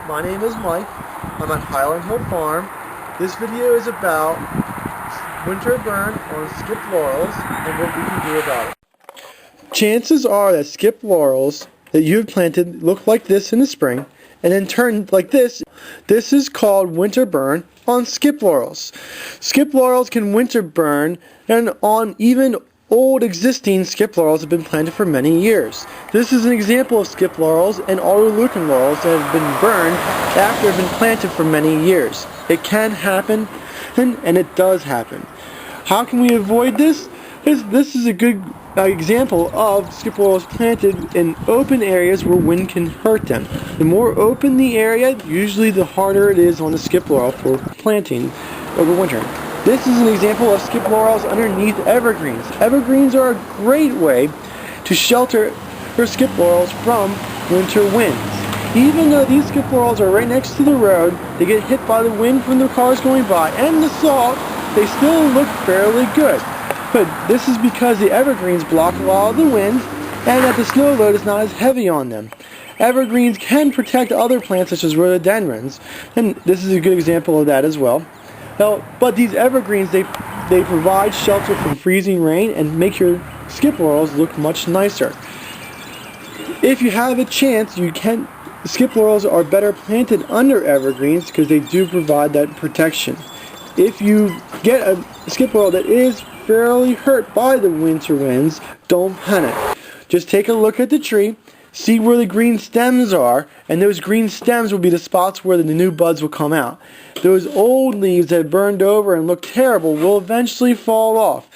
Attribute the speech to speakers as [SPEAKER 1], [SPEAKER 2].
[SPEAKER 1] my name is Mike. I'm at Highland Hill Farm. This video is about winter burn on skip laurels and what we can do about it. Chances are that skip laurels that you have planted look like this in the spring and then turn like this. This is called winter burn on skip laurels. Skip laurels can winter burn and on even old existing skip laurels have been planted for many years. This is an example of skip laurels and alder-leucan laurels that have been burned after have been planted for many years. It can happen, and it does happen. How can we avoid this? This is a good example of skip laurels planted in open areas where wind can hurt them. The more open the area, usually the harder it is on the skip laurel for planting overwintering. This is an example of skip laurels underneath evergreens. Evergreens are a great way to shelter your skip laurels from winter winds. Even though these skip laurels are right next to the road, they get hit by the wind from the cars going by and the salt, they still look fairly good. But this is because the evergreens block a lot of the wind and that the snow load is not as heavy on them. Evergreens can protect other plants such as rhododendrons, and this is a good example of that as well. But these evergreens, they provide shelter from freezing rain and make your skip laurels look much nicer. If you have a chance, skip laurels are better planted under evergreens because they do provide that protection. If you get a skip laurel that is fairly hurt by the winter winds, don't panic. Just take a look at the tree, see where the green stems are, and those green stems will be the spots where the new buds will come out. Those old leaves that burned over and look terrible will eventually fall off.